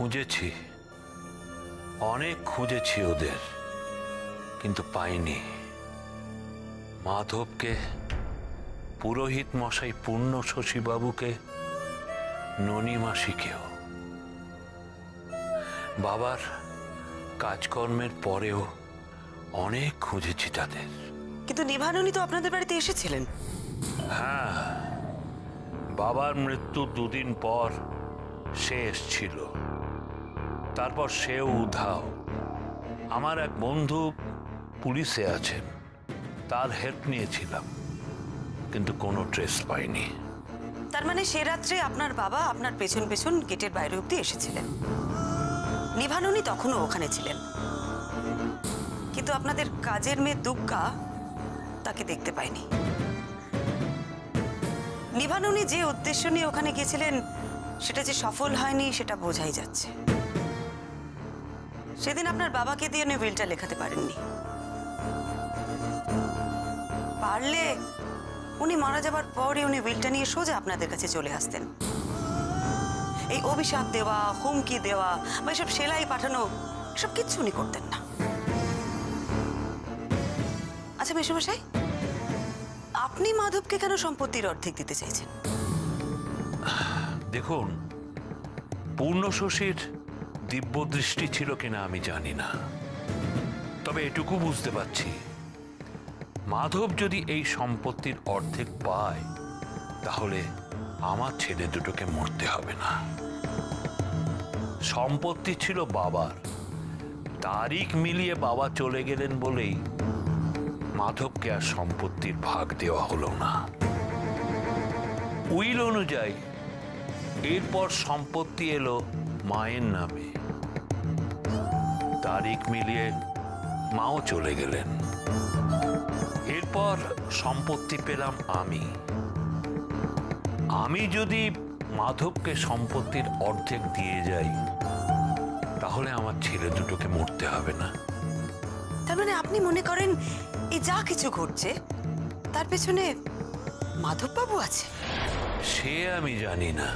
খুঁজেছি, অনেক খুঁজেছি ওদের, কিন্তু পাইনি। মাধবকে, পুরোহিত মশাই পূর্ণ শশীবাবুকে, ননী মাসিকেও। বাবার কাজকর্মের পরেও অনেক খুঁজেছি তাদের। কিন্তু নিভাননী তো আপনাদের বাড়িতে এসেছিলেন। হ্যাঁ, বাবার মৃত্যু 2 দিন পর সে এসেছিল। তারপর সেও উধাও। আমার এক বন্ধু পুলিশে আছেন, তার হেল্প নিয়েছিলাম, কিন্তু কোনো ট্রেস পাইনি। তার মানে সে রাত্রে আপনার বাবা আপনার পেছন পেছন গেটের বাইরে অব্দি এসেছিলেন। নিভাননী তখনও ওখানে ছিলেন, কিন্তু আপনাদের কাজের মেয়ে দুর্গা তাকে দেখতে পায়নি। নিভাননী যে উদ্দেশ্য নিয়ে ওখানে গিয়েছিলেন সেটা যে সফল হয়নি সেটা বোঝাই যাচ্ছে। সেদিন আপনার বাবাকে দিয়ে উনি উইলটা লেখাতে পারেননি। পারলে উনি মারা যাবার পরে উনি উইলটা নিয়ে সোজা আপনাদের কাছে চলে আসতেন। এই অভিশাপ দেওয়া, হুমকি দেওয়া বা এসব সেলাই পাঠানো, এসব কিচ্ছু উনি করতেন না। আচ্ছা মেসোমশাই, আপনি মাধবকে কেন সম্পত্তির অর্ধেক দিতে চাইছেন? দেখুন, পূর্ণ শশীর দিব্য দৃষ্টি ছিল কিনা আমি জানি না, তবে এটুকু বুঝতে পারছি, মাধব যদি এই সম্পত্তির অর্ধেক পায় তাহলে আমার ছেলে দুটোকে মরতে হবে না। সম্পত্তি ছিল বাবার, তারিখ মিলিয়ে বাবা চলে গেলেন বলেই মাধবকে আর সম্পত্তির ভাগ দেওয়া হলো না। উইল অনুযায়ী এরপর সম্পত্তি এলো মায়ের নামে, তারিখ মিলিয়ে মাও চলে গেলেন। এরপর সম্পত্তি পেলাম আমি। আমি যদি মাধবকে সম্পত্তির অর্ধেক দিয়ে যাই তাহলে আমার ছেলে দুটোকে মরতে হবে না। তার মানে আপনি মনে করেন এই যা কিছু ঘটছে তার পেছনে মাধববাবু আছে? সে আমি জানি না,